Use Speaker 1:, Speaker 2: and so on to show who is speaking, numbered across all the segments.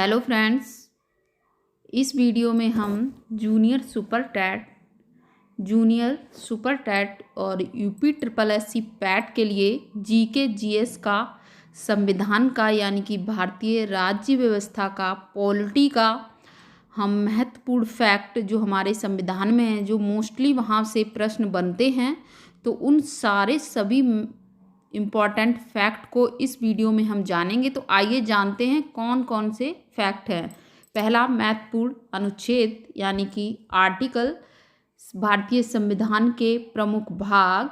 Speaker 1: Hello friends, इस video में हम जूनियर सुपर टैट और यूपी ट्रिपल एससी पैट के लिए जीके जीएस का संविधान का यानी कि भारतीय राज्य व्यवस्था का पॉलिटी का हम महत्वपूर्ण फैक्ट जो हमारे संविधान में हैं, जो मोस्टली वहाँ से प्रश्न बनते हैं, तो उन सारे सभी इम्पॉर्टेंट फैक्ट को इस वीडियो में हम जानेंगे। तो आइए जानते हैं कौन कौन से फैक्ट हैं। पहला, महत्वपूर्ण अनुच्छेद यानी कि आर्टिकल, भारतीय संविधान के प्रमुख भाग,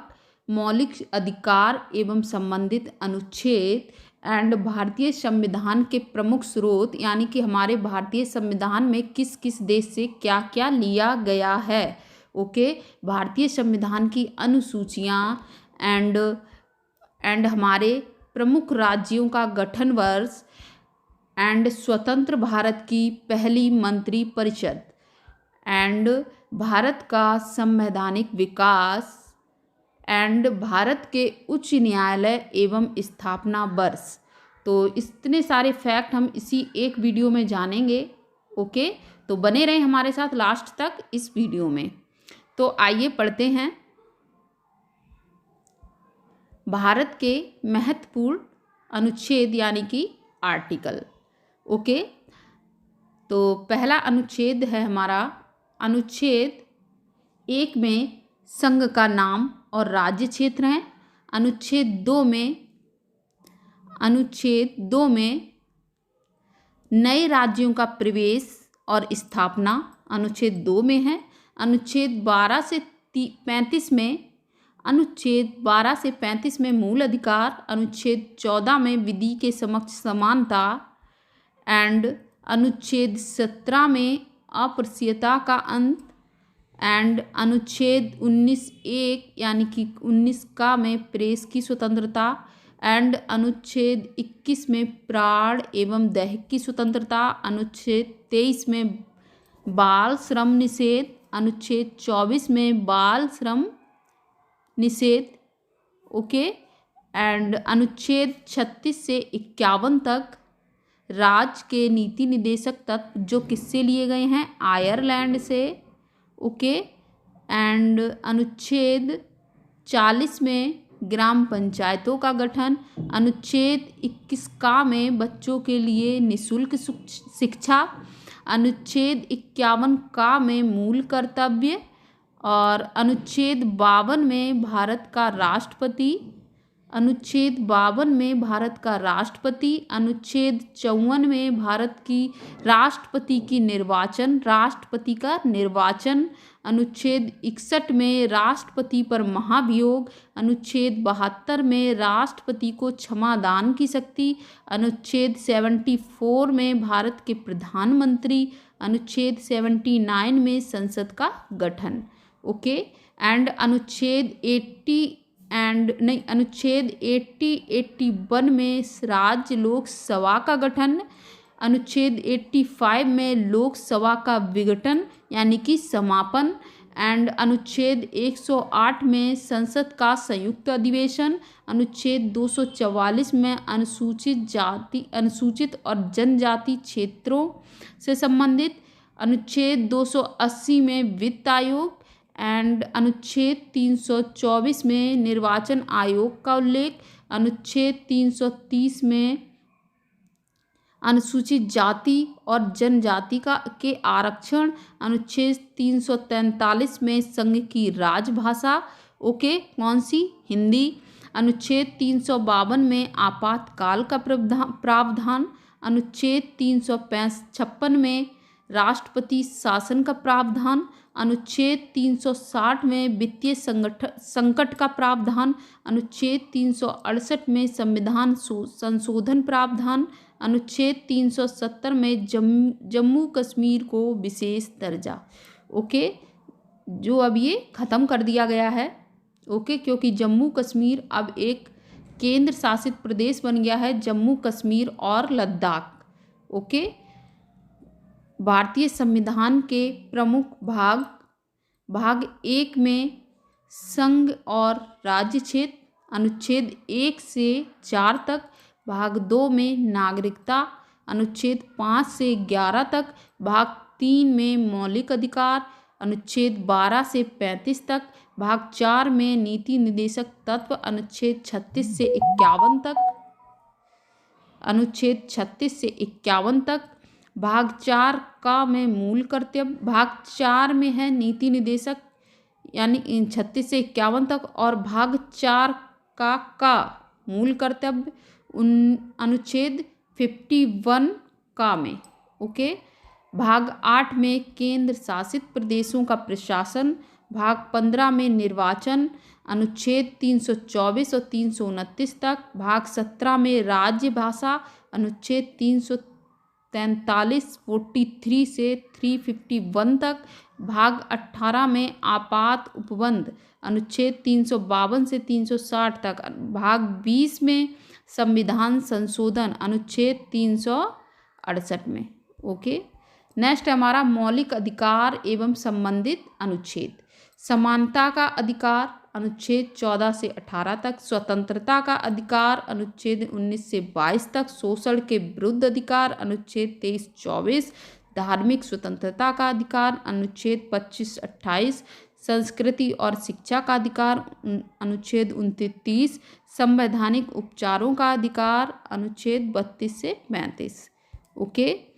Speaker 1: मौलिक अधिकार एवं संबंधित अनुच्छेद एंड भारतीय संविधान के प्रमुख स्रोत यानी कि हमारे भारतीय संविधान में किस किस देश से क्या क्या लिया गया है। ओके, भारतीय संविधान की अनुसूचियाँ एंड हमारे प्रमुख राज्यों का गठन वर्ष एंड स्वतंत्र भारत की पहली मंत्री परिषद एंड भारत का संवैधानिक विकास एंड भारत के उच्च न्यायालय एवं स्थापना वर्ष। तो इतने सारे फैक्ट हम इसी एक वीडियो में जानेंगे। ओके, तो बने रहें हमारे साथ लास्ट तक इस वीडियो में। तो आइए पढ़ते हैं भारत के महत्वपूर्ण अनुच्छेद यानी कि आर्टिकल। ओके, तो पहला अनुच्छेद है हमारा अनुच्छेद 1 में संघ का नाम और राज्य क्षेत्र हैं। अनुच्छेद 2 में नए राज्यों का प्रवेश और स्थापना अनुच्छेद 2 में है। अनुच्छेद 12 से 35 में मूल अधिकार, अनुच्छेद 14 में विधि के समक्ष समानता एंड अनुच्छेद 17 में अप्रसियता का अंत एंड अनुच्छेद 19(1) यानी कि 19 का में प्रेस की स्वतंत्रता एंड अनुच्छेद 21 में प्राण एवं देह की स्वतंत्रता, अनुच्छेद 23 में बाल श्रम निषेध, अनुच्छेद 24 में बाल श्रम निषेध। ओके, एंड अनुच्छेद 36 से 51 तक राज्य के नीति निदेशक तत्व जो किससे लिए गए हैं, आयरलैंड से। ओके, एंड अनुच्छेद 40 में ग्राम पंचायतों का गठन, अनुच्छेद 21 का में बच्चों के लिए निःशुल्क शिक्षा, अनुच्छेद 51 का में मूल कर्तव्य और अनुच्छेद 52 में भारत का राष्ट्रपति, अनुच्छेद 52 में भारत का राष्ट्रपति, अनुच्छेद 54 में भारत की राष्ट्रपति का निर्वाचन, अनुच्छेद 61 में राष्ट्रपति पर महाभियोग, अनुच्छेद 72 में राष्ट्रपति को क्षमादान की शक्ति, अनुच्छेद 74 में भारत के प्रधानमंत्री, अनुच्छेद 79 में संसद का गठन। ओके, एंड अनुच्छेद 81 में राज्य लोकसभा का गठन, अनुच्छेद 85 में लोकसभा का विघटन यानी कि समापन एंड अनुच्छेद 108 में संसद का संयुक्त अधिवेशन, अनुच्छेद 244 में अनुसूचित और जनजाति क्षेत्रों से संबंधित, अनुच्छेद 280 में वित्त आयोग एंड अनुच्छेद 324 में निर्वाचन आयोग का उल्लेख, अनुच्छेद 330 में अनुसूचित जाति और जनजाति के आरक्षण, अनुच्छेद 343 में संघ की राजभाषा, ओके, कौन सी, हिंदी, अनुच्छेद 352 में आपातकाल का प्रावधान, अनुच्छेद 356 में राष्ट्रपति शासन का प्रावधान, अनुच्छेद 360 में वित्तीय संकट का प्रावधान, अनुच्छेद 368 में संविधान संशोधन प्रावधान, अनुच्छेद 370 में जम्मू कश्मीर को विशेष दर्जा। ओके, जो अब ये ख़त्म कर दिया गया है। ओके, क्योंकि जम्मू कश्मीर अब एक केंद्र शासित प्रदेश बन गया है, जम्मू कश्मीर और लद्दाख। ओके, भारतीय संविधान के प्रमुख भाग 1 में संघ और राज्य क्षेत्र, अनुच्छेद 1 से 4 तक, भाग 2 में नागरिकता, अनुच्छेद 5 से 11 तक, भाग 3 में मौलिक अधिकार, अनुच्छेद 12 से 35 तक, भाग 4 में नीति निर्देशक तत्व, अनुच्छेद 36 से 51 तक, अनुच्छेद 36 से 51 तक, भाग 4 का में मूल कर्तव्य, भाग 4 में है नीति निर्देशक यानी 36 से 51 तक, और भाग 4 का मूल कर्तव्य अनुच्छेद 51 का में। ओके। भाग 8 में केंद्र शासित प्रदेशों का प्रशासन, भाग 15 में निर्वाचन, अनुच्छेद 324 और 329 तक, भाग 17 में राज्य भाषा, अनुच्छेद 343 43 से 351 तक, भाग 18 में आपात उपबंध, अनुच्छेद 352 से 360 तक, भाग 20 में संविधान संशोधन, अनुच्छेद 368 में। ओके। नेक्स्ट हमारा मौलिक अधिकार एवं संबंधित अनुच्छेद। समानता का अधिकार, अनुच्छेद 14 से 18 तक, स्वतंत्रता का अधिकार, अनुच्छेद 19 से 22 तक, शोषण के विरुद्ध अधिकार, अनुच्छेद 23-24, धार्मिक स्वतंत्रता का अधिकार, अनुच्छेद 25-28, संस्कृति और शिक्षा का अधिकार, अनुच्छेद 29, संवैधानिक उपचारों का अधिकार, अनुच्छेद 32 से 35। ओके।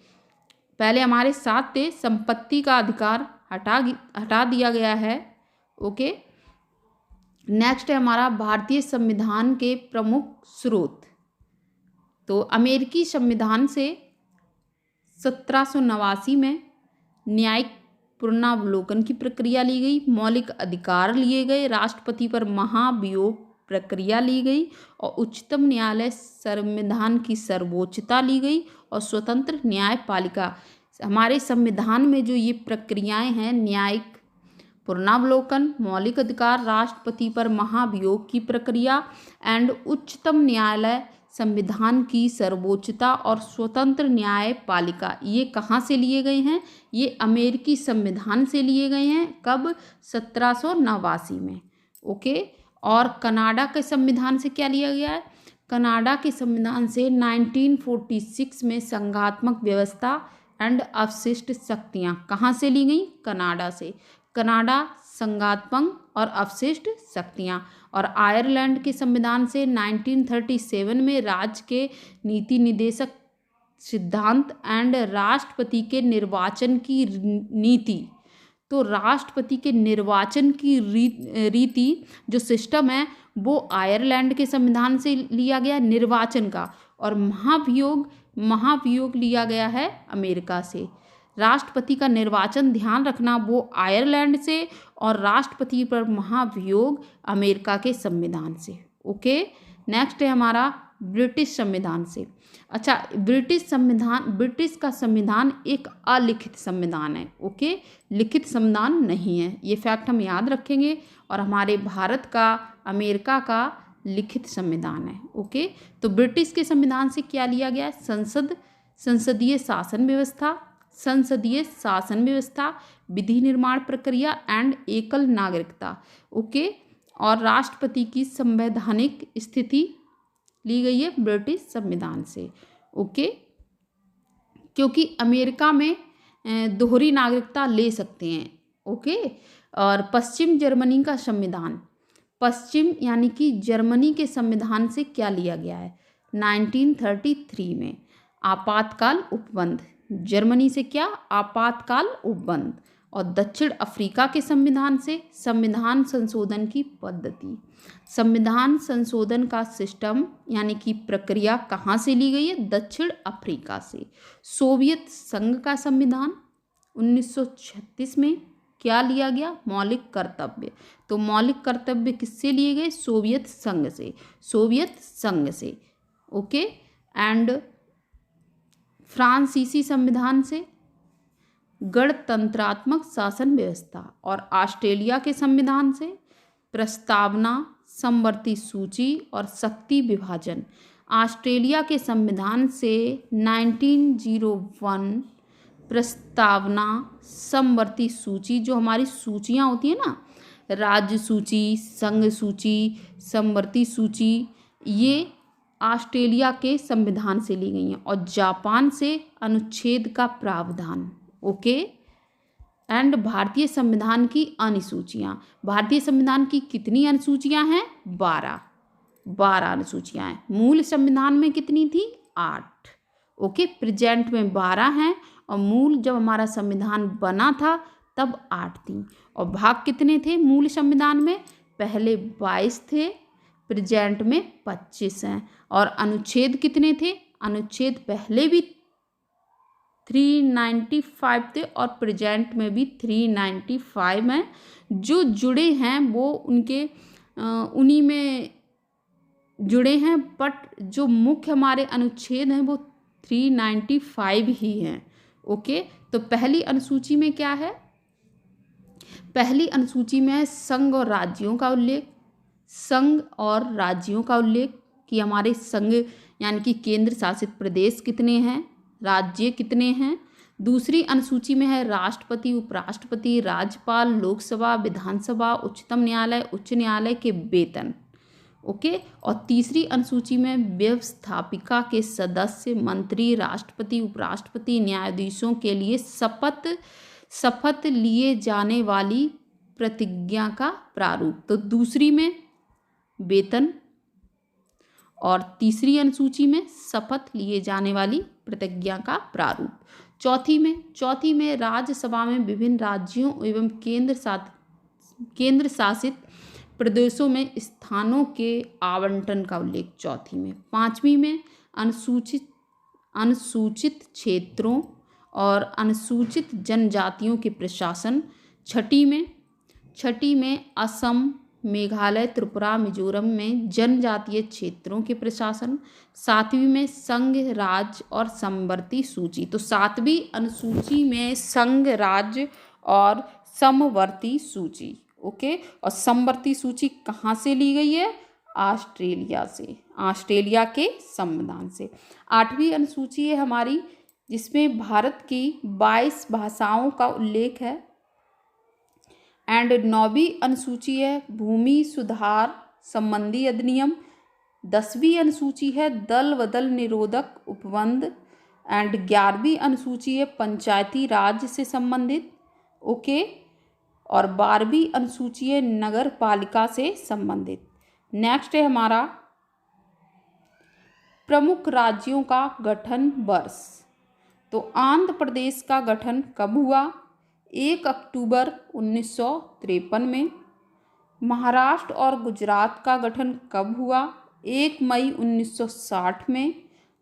Speaker 1: पहले हमारे साथ थे संपत्ति का अधिकार हटा दिया गया है। ओके। नेक्स्ट है हमारा भारतीय संविधान के प्रमुख स्रोत। तो अमेरिकी संविधान से 1789 में न्यायिक पुनरावलोकन की प्रक्रिया ली गई, मौलिक अधिकार लिए गए, राष्ट्रपति पर महाभियोग प्रक्रिया ली गई और उच्चतम न्यायालय संविधान की सर्वोच्चता ली गई और स्वतंत्र न्यायपालिका। हमारे संविधान में जो ये प्रक्रियाएं हैं, न्यायिक पुनरावलोकन, मौलिक अधिकार, राष्ट्रपति पर महाभियोग की प्रक्रिया एंड उच्चतम न्यायालय संविधान की सर्वोच्चता और स्वतंत्र न्यायपालिका, ये कहाँ से लिए गए हैं? ये अमेरिकी संविधान से लिए गए हैं। कब? 1789 में। ओके। और कनाडा के संविधान से क्या लिया गया है? कनाडा के संविधान से 1946 में संघात्मक व्यवस्था एंड अवशिष्ट शक्तियाँ कहाँ से ली गई? कनाडा से। कनाडा संघात्मक और अवशिष्ट शक्तियाँ। और आयरलैंड के संविधान से 1937 में राज्य के नीति निर्देशक सिद्धांत एंड राष्ट्रपति के निर्वाचन की नीति। तो राष्ट्रपति के निर्वाचन की रीति जो सिस्टम है वो आयरलैंड के संविधान से लिया गया निर्वाचन का, और महाभियोग लिया गया है अमेरिका से। राष्ट्रपति का निर्वाचन ध्यान रखना वो आयरलैंड से, और राष्ट्रपति पर महाभियोग अमेरिका के संविधान से। ओके। नेक्स्ट है हमारा ब्रिटिश संविधान से। अच्छा, ब्रिटिश का संविधान एक अलिखित संविधान है। ओके। लिखित संविधान नहीं है, ये फैक्ट हम याद रखेंगे। और हमारे भारत का, अमेरिका का लिखित संविधान है। ओके। तो ब्रिटिश के संविधान से क्या लिया गया? संसदीय शासन व्यवस्था, विधि निर्माण प्रक्रिया एंड एकल नागरिकता। ओके। और राष्ट्रपति की संवैधानिक स्थिति ली गई है ब्रिटिश संविधान से। ओके। क्योंकि अमेरिका में दोहरी नागरिकता ले सकते हैं। ओके। और पश्चिम जर्मनी का संविधान, पश्चिम यानी कि जर्मनी के संविधान से क्या लिया गया है? 1933 में आपातकाल उपबंध। जर्मनी से क्या? आपातकाल उपबंध। और दक्षिण अफ्रीका के संविधान से संविधान संशोधन की पद्धति। संविधान संशोधन का सिस्टम यानी कि प्रक्रिया कहाँ से ली गई है? दक्षिण अफ्रीका से। सोवियत संघ का संविधान 1936 में क्या लिया गया? मौलिक कर्तव्य। तो मौलिक कर्तव्य किससे लिए गए? सोवियत संघ से। ओके। एंड फ्रांसीसी संविधान से गणतंत्रात्मक शासन व्यवस्था। और ऑस्ट्रेलिया के संविधान से प्रस्तावना, समवर्ती सूची और शक्ति विभाजन। ऑस्ट्रेलिया के संविधान से 1901 प्रस्तावना, समवर्ती सूची, जो हमारी सूचियाँ होती हैं ना, राज्य सूची, संघ सूची, समवर्ती सूची, ये ऑस्ट्रेलिया के संविधान से ली गई हैं और जापान से अनुच्छेद का प्रावधान। ओके। एंड भारतीय संविधान की अनुसूचियाँ, भारतीय संविधान की कितनी अनुसूचियाँ हैं? 12 अनुसूचियाँ हैं। मूल संविधान में कितनी थी? 8। ओके, प्रेजेंट में 12 हैं और मूल जब हमारा संविधान बना था तब 8 थी। और भाग कितने थे मूल संविधान में? पहले 22 थे, प्रेजेंट में 25 हैं। और अनुच्छेद कितने थे? अनुच्छेद पहले भी 395 थे और प्रेजेंट में भी 395 हैं। जो जुड़े हैं वो उनके उन्हीं में जुड़े हैं, बट जो मुख्य हमारे अनुच्छेद हैं वो 395 ही हैं। ओके, तो पहली अनुसूची में क्या है? पहली अनुसूची में है संघ और राज्यों का उल्लेख। संघ और राज्यों का उल्लेख कि हमारे संघ यानी कि केंद्र शासित प्रदेश कितने हैं, राज्य कितने हैं। दूसरी अनुसूची में है राष्ट्रपति, उपराष्ट्रपति, राज्यपाल, लोकसभा, विधानसभा, उच्चतम न्यायालय, उच्च न्यायालय के वेतन। ओके। और तीसरी अनुसूची में व्यवस्थापिका के सदस्य, मंत्री, राष्ट्रपति, उपराष्ट्रपति, न्यायाधीशों के लिए शपथ लिए जाने वाली प्रतिज्ञा का प्रारूप। तो दूसरी में वेतन और तीसरी अनुसूची में शपथ लिए जाने वाली प्रतिज्ञा का प्रारूप। चौथी में राज्यसभा में विभिन्न राज्यों एवं केंद्र शासित प्रदेशों में स्थानों के आवंटन का उल्लेख चौथी में। पांचवी में अनुसूचित क्षेत्रों और अनुसूचित जनजातियों के प्रशासन। छठी में असम, मेघालय, त्रिपुरा, मिजोरम में जनजातीय क्षेत्रों के प्रशासन। सातवीं में संघ, राज्य और समवर्ती सूची। तो सातवीं अनुसूची में संघ, राज्य और समवर्ती सूची। ओके। और समवर्ती सूची कहाँ से ली गई है? ऑस्ट्रेलिया से, ऑस्ट्रेलिया के संविधान से। आठवीं अनुसूची है हमारी जिसमें भारत की 22 भाषाओं का उल्लेख है। एंड 9वीं अनुसूची है भूमि सुधार संबंधी अधिनियम। 10वीं अनुसूची है दल बदल निरोधक उपबंध। एंड 11वीं अनुसूची है पंचायती राज से संबंधित। ओके। और 12वीं अनुसूची है नगर पालिका से संबंधित। नेक्स्ट है हमारा प्रमुख राज्यों का गठन वर्ष। तो आंध्र प्रदेश का गठन कब हुआ? 1 अक्टूबर 1953 में। महाराष्ट्र और गुजरात का गठन कब हुआ? 1 मई 1960 में।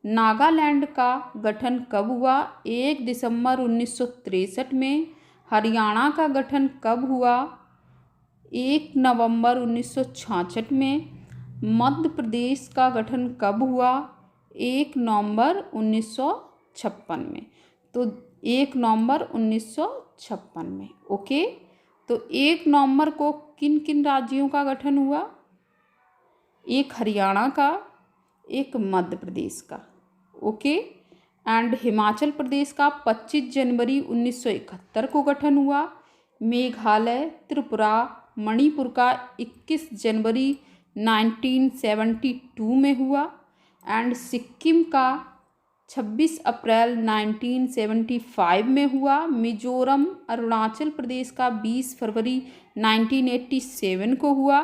Speaker 1: नागालैंड का गठन कब हुआ? 1 दिसंबर 1963 में। हरियाणा का गठन कब हुआ? 1 नवंबर 1966 में। मध्य प्रदेश का गठन कब हुआ? 1 नवंबर 1956 में। तो 1 नवंबर 1956 में। ओके। तो 1 नवंबर को किन किन राज्यों का गठन हुआ? एक हरियाणा का, एक मध्य प्रदेश का। ओके। एंड हिमाचल प्रदेश का 25 जनवरी 1971 को गठन हुआ। मेघालय, त्रिपुरा, मणिपुर का 21 जनवरी 1972 में हुआ। एंड सिक्किम का 26 अप्रैल 1975 में हुआ। मिजोरम, अरुणाचल प्रदेश का 20 फरवरी 1987 को हुआ।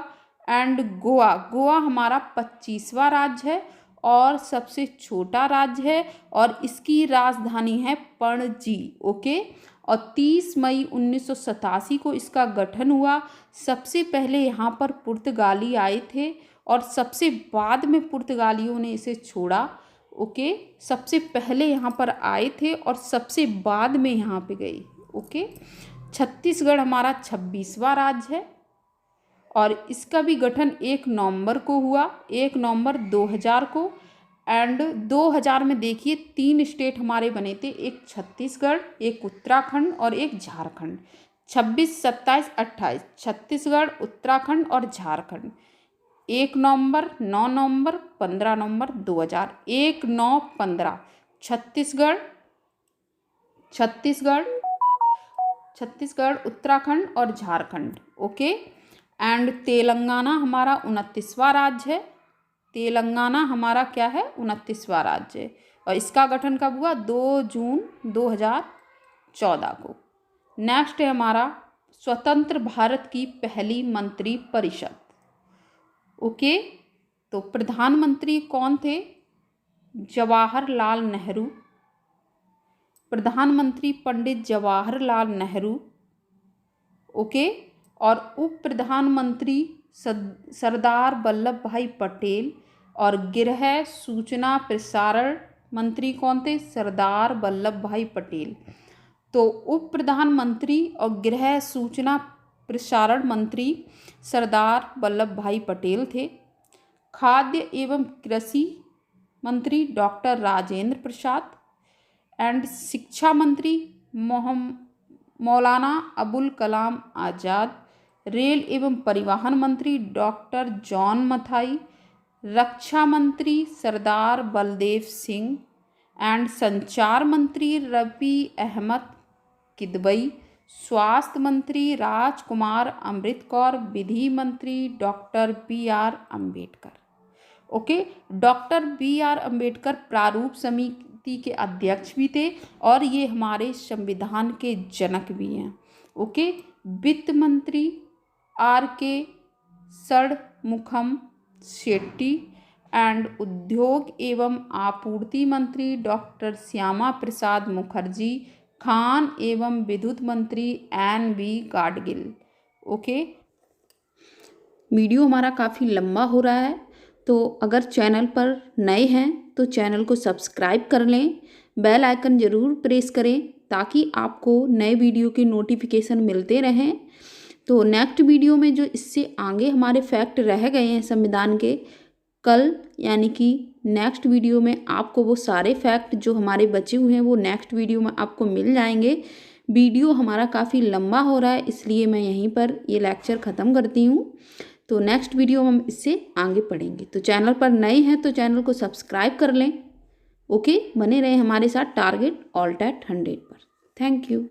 Speaker 1: एंड गोवा हमारा 25वां राज्य है और सबसे छोटा राज्य है और इसकी राजधानी है पणजी। ओके। और 30 मई 1987 को इसका गठन हुआ। सबसे पहले यहाँ पर पुर्तगाली आए थे और सबसे बाद में पुर्तगालियों ने इसे छोड़ा। ओके। सबसे पहले यहाँ पर आए थे और सबसे बाद में यहाँ पे गए। ओके। छत्तीसगढ़ हमारा 26वां राज्य है और इसका भी गठन 1 नवंबर को हुआ, 1 नवंबर 2000 को। एंड 2000 में देखिए 3 स्टेट हमारे बने थे, एक छत्तीसगढ़, एक उत्तराखंड और एक झारखंड। 26, 27, 28 छत्तीसगढ़, उत्तराखंड और झारखंड। 1 नवंबर, 9 नवंबर, 15 नवंबर 2000। 1, 9, 15 छत्तीसगढ़, उत्तराखंड और झारखंड। ओके। एंड तेलंगाना हमारा 29वां राज्य है तेलंगाना हमारा क्या है 29वां राज्य। और इसका गठन कब हुआ 2 जून 2014 को। नेक्स्ट है हमारा स्वतंत्र भारत की पहली मंत्री परिषद। ओके, तो प्रधानमंत्री कौन थे? जवाहरलाल नेहरू, प्रधानमंत्री पंडित जवाहरलाल नेहरू। ओके, और उप प्रधानमंत्री सरदार वल्लभ भाई पटेल, और गृह सूचना प्रसारण मंत्री कौन थे? सरदार वल्लभ भाई पटेल। तो उप प्रधानमंत्री और गृह सूचना प्रसारण मंत्री सरदार वल्लभ भाई पटेल थे। खाद्य एवं कृषि मंत्री डॉक्टर राजेंद्र प्रसाद, एंड शिक्षा मंत्री मौलाना अबुल कलाम आज़ाद। रेल एवं परिवहन मंत्री डॉक्टर जॉन मथाई। रक्षा मंत्री सरदार बलदेव सिंह, एंड संचार मंत्री रफ़ी अहमद किदवई। स्वास्थ्य मंत्री राजकुमार अमृत कौर। विधि मंत्री doctor BR Ambedkar. Okay, doctor BR Ambedkar प्रारूप समिति के अध्यक्ष भी थे और ये हमारे संविधान के जनक भी हैं। ओके, वित्त मंत्री RK षणमुखम शेट्टी, एंड उद्योग एवं आपूर्ति मंत्री डॉक्टर श्यामा प्रसाद मुखर्जी। खान एवं विद्युत मंत्री NV गाडगिल। ओके, वीडियो हमारा काफ़ी लंबा हो रहा है, तो अगर चैनल पर नए हैं तो चैनल को सब्सक्राइब कर लें, बेल आइकन ज़रूर प्रेस करें ताकि आपको नए वीडियो के नोटिफिकेशन मिलते रहें। तो नेक्स्ट वीडियो में जो इससे आगे हमारे फैक्ट रह गए हैं संविधान के, कल यानी कि नेक्स्ट वीडियो में आपको वो सारे फैक्ट जो हमारे बचे हुए हैं वो नेक्स्ट वीडियो में आपको मिल जाएंगे। वीडियो हमारा काफ़ी लंबा हो रहा है, इसलिए मैं यहीं पर ये लेक्चर ख़त्म करती हूँ। तो नेक्स्ट वीडियो में हम इससे आगे पढ़ेंगे। तो चैनल पर नए हैं तो चैनल को सब्सक्राइब कर लें। ओके, बने रहें हमारे साथ टारगेट ऑल एट 100 पर। Thank you.